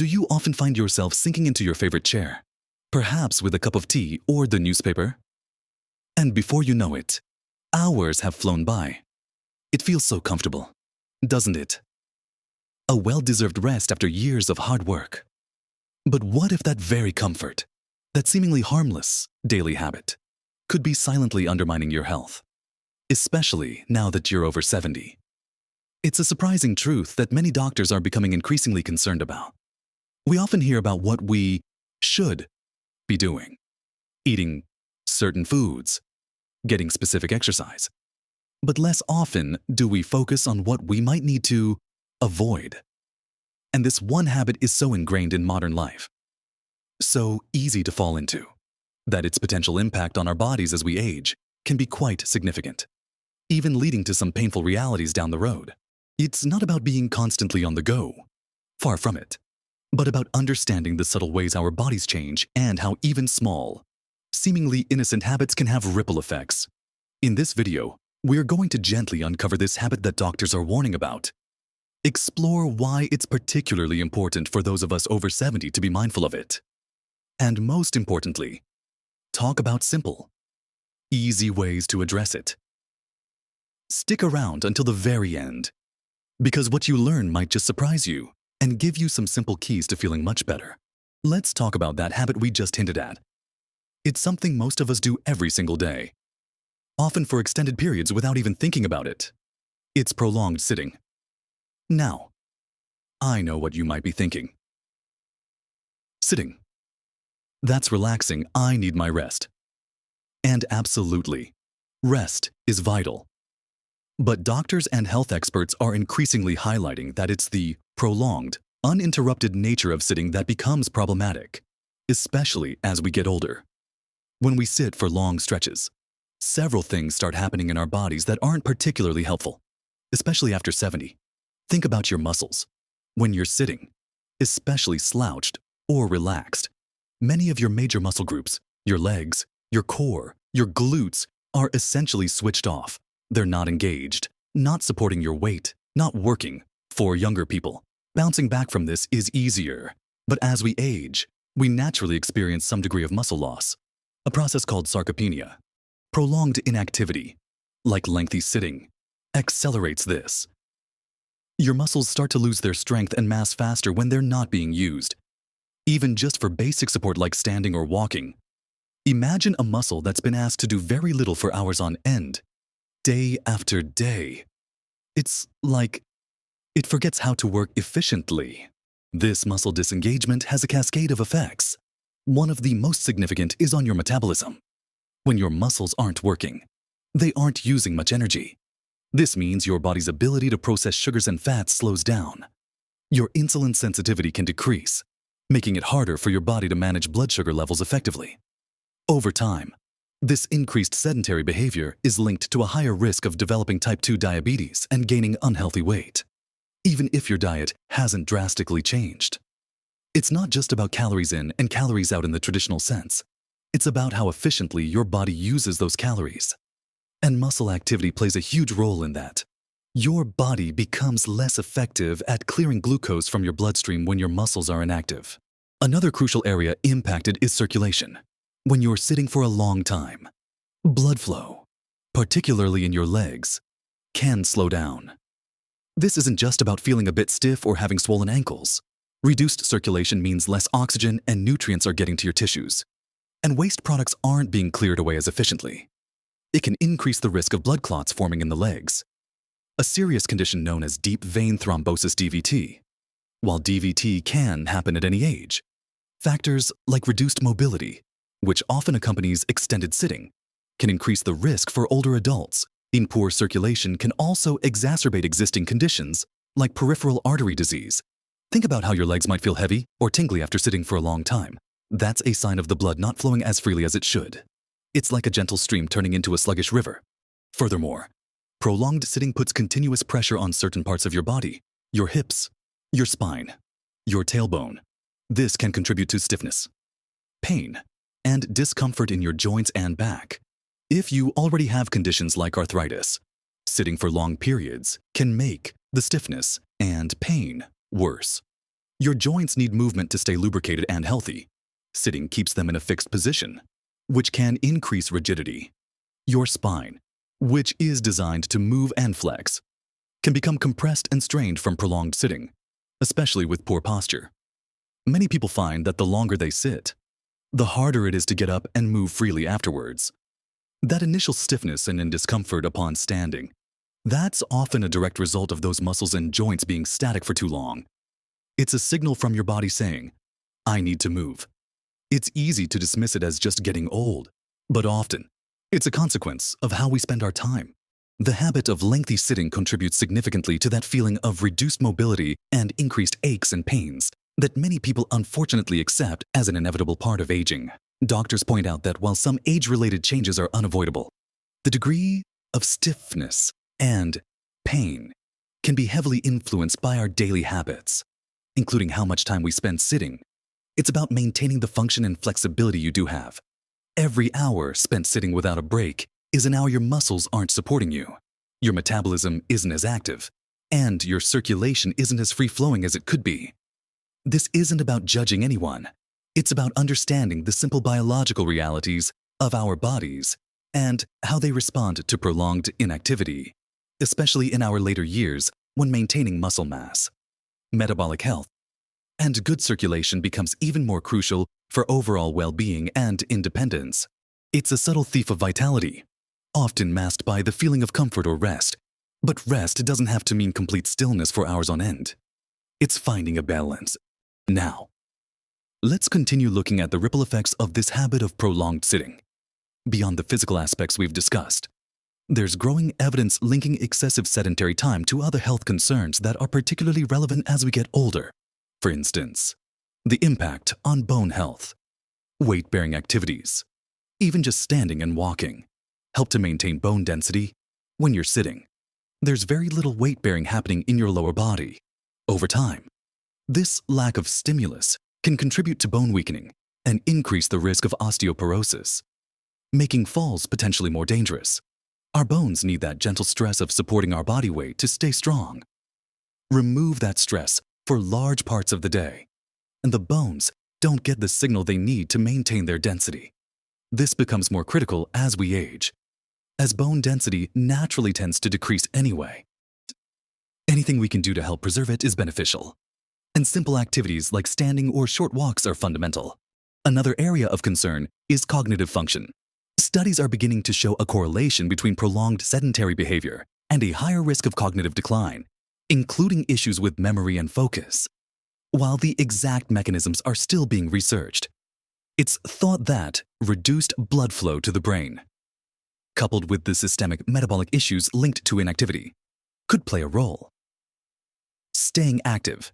Do you often find yourself sinking into your favorite chair, perhaps with a cup of tea or the newspaper? And before you know it, hours have flown by. It feels so comfortable, doesn't it? A well-deserved rest after years of hard work. But what if that very comfort, that seemingly harmless daily habit, could be silently undermining your health, especially now that you're over 70? It's a surprising truth that many doctors are becoming increasingly concerned about. We often hear about what we should be doing, eating certain foods, getting specific exercise. But less often do we focus on what we might need to avoid. And this one habit is so ingrained in modern life, so easy to fall into, that its potential impact on our bodies as we age can be quite significant, even leading to some painful realities down the road. It's not about being constantly on the go, far from it, but about understanding the subtle ways our bodies change and how even small, seemingly innocent habits can have ripple effects. In this video, we're going to gently uncover this habit that doctors are warning about, explore why it's particularly important for those of us over 70 to be mindful of it, and most importantly, talk about simple, easy ways to address it. Stick around until the very end, because what you learn might just surprise you and give you some simple keys to feeling much better. Let's talk about that habit we just hinted at. It's something most of us do every single day, often for extended periods without even thinking about it. It's prolonged sitting. Now, I know what you might be thinking. Sitting. That's relaxing. I need my rest. And absolutely, rest is vital. But doctors and health experts are increasingly highlighting that it's the prolonged, uninterrupted nature of sitting that becomes problematic, especially as we get older. When we sit for long stretches, several things start happening in our bodies that aren't particularly helpful, especially after 70. Think about your muscles. When you're sitting, especially slouched or relaxed, many of your major muscle groups, your legs, your core, your glutes, are essentially switched off. They're not engaged, not supporting your weight, not working. For younger people, bouncing back from this is easier. But as we age, we naturally experience some degree of muscle loss, a process called sarcopenia. Prolonged inactivity, like lengthy sitting, accelerates this. Your muscles start to lose their strength and mass faster when they're not being used, even just for basic support like standing or walking. Imagine a muscle that's been asked to do very little for hours on end, day after day. It's like it forgets how to work efficiently. This muscle disengagement has a cascade of effects. One of the most significant is on your metabolism. When your muscles aren't working, they aren't using much energy. This means your body's ability to process sugars and fats slows down. Your insulin sensitivity can decrease, making it harder for your body to manage blood sugar levels effectively. Over time, this increased sedentary behavior is linked to a higher risk of developing type 2 diabetes and gaining unhealthy weight, even if your diet hasn't drastically changed. It's not just about calories in and calories out in the traditional sense. It's about how efficiently your body uses those calories. And muscle activity plays a huge role in that. Your body becomes less effective at clearing glucose from your bloodstream when your muscles are inactive. Another crucial area impacted is circulation. When you're sitting for a long time, blood flow, particularly in your legs, can slow down. This isn't just about feeling a bit stiff or having swollen ankles. Reduced circulation means less oxygen and nutrients are getting to your tissues, and waste products aren't being cleared away as efficiently. It can increase the risk of blood clots forming in the legs, a serious condition known as deep vein thrombosis DVT. While DVT can happen at any age, factors like reduced mobility, which often accompanies extended sitting, can increase the risk for older adults. In poor circulation can also exacerbate existing conditions like peripheral artery disease. Think about how your legs might feel heavy or tingly after sitting for a long time. That's a sign of the blood not flowing as freely as it should. It's like a gentle stream turning into a sluggish river. Furthermore, prolonged sitting puts continuous pressure on certain parts of your body, your hips, your spine, your tailbone. This can contribute to stiffness, pain, and discomfort in your joints and back. If you already have conditions like arthritis, sitting for long periods can make the stiffness and pain worse. Your joints need movement to stay lubricated and healthy. Sitting keeps them in a fixed position, which can increase rigidity. Your spine, which is designed to move and flex, can become compressed and strained from prolonged sitting, especially with poor posture. Many people find that the longer they sit, the harder it is to get up and move freely afterwards. That initial stiffness and discomfort upon standing, that's often a direct result of those muscles and joints being static for too long. It's a signal from your body saying, I need to move. It's easy to dismiss it as just getting old, but often, it's a consequence of how we spend our time. The habit of lengthy sitting contributes significantly to that feeling of reduced mobility and increased aches and pains that many people unfortunately accept as an inevitable part of aging. Doctors point out that while some age-related changes are unavoidable, the degree of stiffness and pain can be heavily influenced by our daily habits, including how much time we spend sitting. It's about maintaining the function and flexibility you do have. Every hour spent sitting without a break is an hour your muscles aren't supporting you. Your metabolism isn't as active, and your circulation isn't as free-flowing as it could be. This isn't about judging anyone. It's about understanding the simple biological realities of our bodies and how they respond to prolonged inactivity, especially in our later years when maintaining muscle mass. Metabolic health and good circulation becomes even more crucial for overall well-being and independence. It's a subtle thief of vitality, often masked by the feeling of comfort or rest. But rest doesn't have to mean complete stillness for hours on end. It's finding a balance. Now, let's continue looking at the ripple effects of this habit of prolonged sitting. Beyond the physical aspects we've discussed, there's growing evidence linking excessive sedentary time to other health concerns that are particularly relevant as we get older. For instance, the impact on bone health. Weight-bearing activities, even just standing and walking, help to maintain bone density. When you're sitting, there's very little weight-bearing happening in your lower body. Over time, this lack of stimulus can contribute to bone weakening and increase the risk of osteoporosis, making falls potentially more dangerous. Our bones need that gentle stress of supporting our body weight to stay strong. Remove that stress for large parts of the day, and the bones don't get the signal they need to maintain their density. This becomes more critical as we age, as bone density naturally tends to decrease anyway. Anything we can do to help preserve it is beneficial, and simple activities like standing or short walks are fundamental. Another area of concern is cognitive function. Studies are beginning to show a correlation between prolonged sedentary behavior and a higher risk of cognitive decline, including issues with memory and focus. While the exact mechanisms are still being researched, it's thought that reduced blood flow to the brain, coupled with the systemic metabolic issues linked to inactivity, could play a role. Staying active,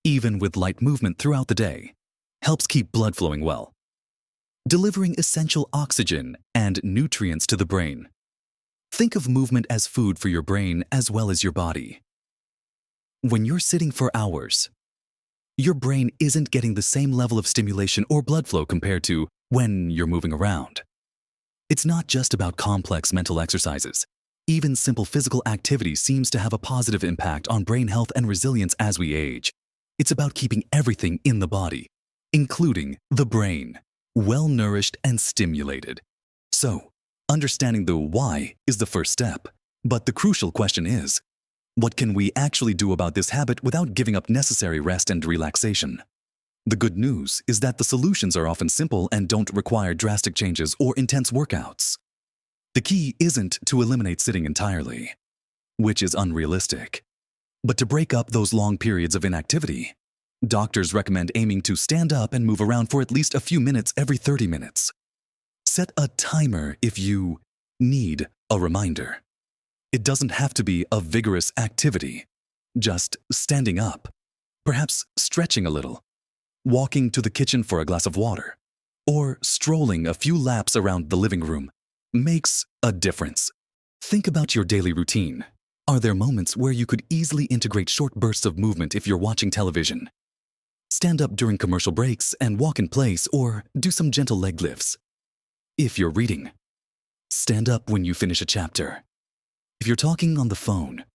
even with light movement throughout the day, helps keep blood flowing well, delivering essential oxygen and nutrients to the brain. Think of movement as food for your brain as well as your body. When you're sitting for hours, your brain isn't getting the same level of stimulation or blood flow compared to when you're moving around. It's not just about complex mental exercises. Even simple physical activity seems to have a positive impact on brain health and resilience as we age. It's about keeping everything in the body, including the brain, well-nourished and stimulated. So, understanding the why is the first step. But the crucial question is, what can we actually do about this habit without giving up necessary rest and relaxation? The good news is that the solutions are often simple and don't require drastic changes or intense workouts. The key isn't to eliminate sitting entirely, which is unrealistic, but to break up those long periods of inactivity. Doctors recommend aiming to stand up and move around for at least a few minutes every 30 minutes. Set a timer if you need a reminder. It doesn't have to be a vigorous activity. Just standing up, perhaps stretching a little, walking to the kitchen for a glass of water, or strolling a few laps around the living room makes a difference. Think about your daily routine. Are there moments where you could easily integrate short bursts of movement if you're watching television? Stand up during commercial breaks and walk in place, or do some gentle leg lifts. If you're reading, stand up when you finish a chapter. If you're talking on the phone,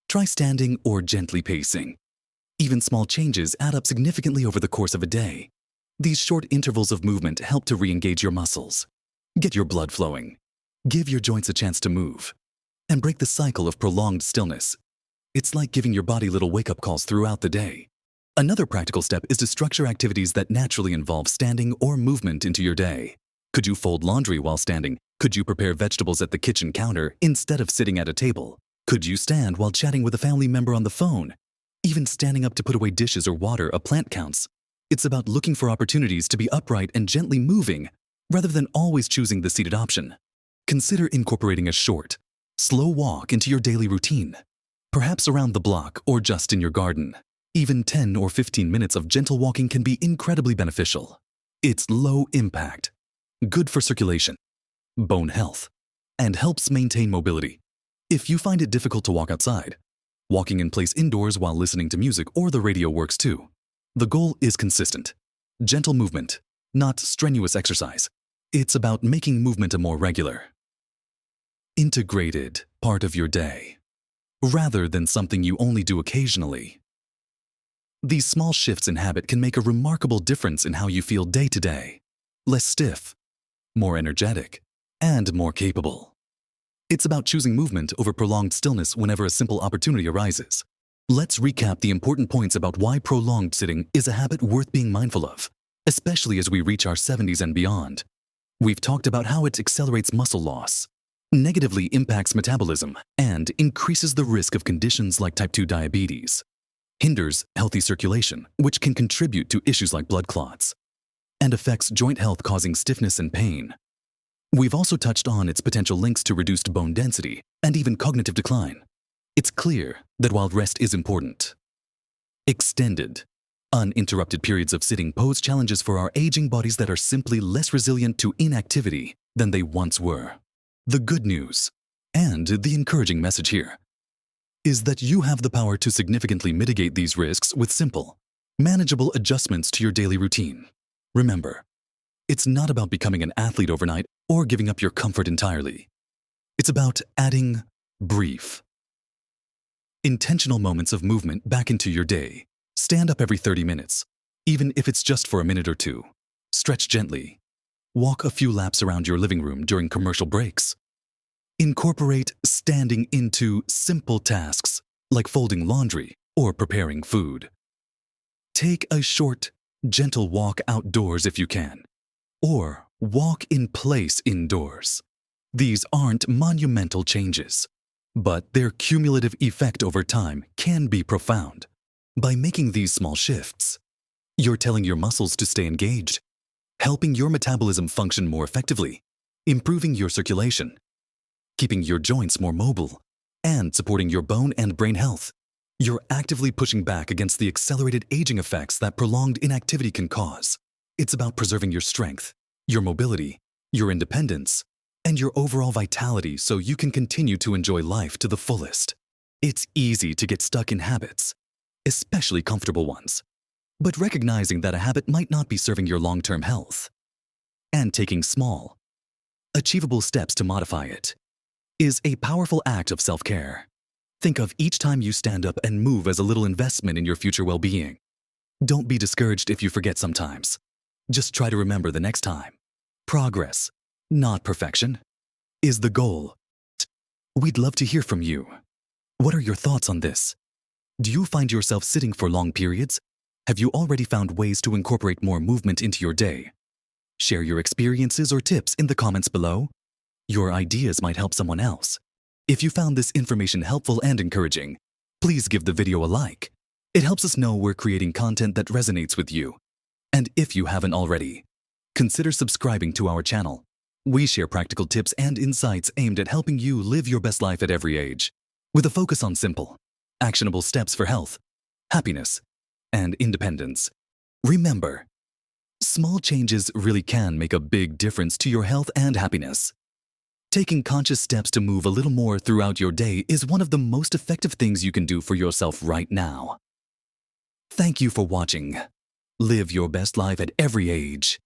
try standing or gently pacing. Even small changes add up significantly over the course of a day. These short intervals of movement help to re-engage your muscles, get your blood flowing, give your joints a chance to move, and break the cycle of prolonged stillness. It's like giving your body little wake-up calls throughout the day. Another practical step is to structure activities that naturally involve standing or movement into your day. Could you fold laundry while standing? Could you prepare vegetables at the kitchen counter instead of sitting at a table? Could you stand while chatting with a family member on the phone? Even standing up to put away dishes or water a plant counts. It's about looking for opportunities to be upright and gently moving, rather than always choosing the seated option. Consider incorporating a short, slow walk into your daily routine, perhaps around the block or just in your garden. Even 10 or 15 minutes of gentle walking can be incredibly beneficial. It's low impact, good for circulation, bone health, and helps maintain mobility. If you find it difficult to walk outside, walking in place indoors while listening to music or the radio works too. The goal is consistent, gentle movement, not strenuous exercise. It's about making movement a more regular, integrated part of your day, rather than something you only do occasionally. These small shifts in habit can make a remarkable difference in how you feel day to day. Less stiff, more energetic, and more capable. It's about choosing movement over prolonged stillness whenever a simple opportunity arises. Let's recap the important points about why prolonged sitting is a habit worth being mindful of, especially as we reach our 70s and beyond. We've talked about how it accelerates muscle loss, negatively impacts metabolism, and increases the risk of conditions like type 2 diabetes, hinders healthy circulation, which can contribute to issues like blood clots, and affects joint health, causing stiffness and pain. We've also touched on its potential links to reduced bone density and even cognitive decline. It's clear that while rest is important, extended, uninterrupted periods of sitting pose challenges for our aging bodies that are simply less resilient to inactivity than they once were. The good news, and the encouraging message here, is that you have the power to significantly mitigate these risks with simple, manageable adjustments to your daily routine. Remember, it's not about becoming an athlete overnight or giving up your comfort entirely. It's about adding brief, intentional moments of movement back into your day. Stand up every 30 minutes, even if it's just for a minute or two. Stretch gently. Walk a few laps around your living room during commercial breaks. Incorporate standing into simple tasks like folding laundry or preparing food. Take a short, gentle walk outdoors if you can, or walk in place indoors. These aren't monumental changes, but their cumulative effect over time can be profound. By making these small shifts, you're telling your muscles to stay engaged, helping your metabolism function more effectively, improving your circulation, keeping your joints more mobile, and supporting your bone and brain health. You're actively pushing back against the accelerated aging effects that prolonged inactivity can cause. It's about preserving your strength, your mobility, your independence, and your overall vitality so you can continue to enjoy life to the fullest. It's easy to get stuck in habits, especially comfortable ones, but recognizing that a habit might not be serving your long-term health and taking small, achievable steps to modify it is a powerful act of self-care. Think of each time you stand up and move as a little investment in your future well-being. Don't be discouraged if you forget sometimes. Just try to remember the next time. Progress, not perfection, is the goal. We'd love to hear from you. What are your thoughts on this? Do you find yourself sitting for long periods? Have you already found ways to incorporate more movement into your day? Share your experiences or tips in the comments below. Your ideas might help someone else. If you found this information helpful and encouraging, please give the video a like. It helps us know we're creating content that resonates with you. And if you haven't already, consider subscribing to our channel. We share practical tips and insights aimed at helping you live your best life at every age, with a focus on simple, actionable steps for health, happiness, and independence. Remember, small changes really can make a big difference to your health and happiness. Taking conscious steps to move a little more throughout your day is one of the most effective things you can do for yourself right now. Thank you for watching. Live your best life at every age.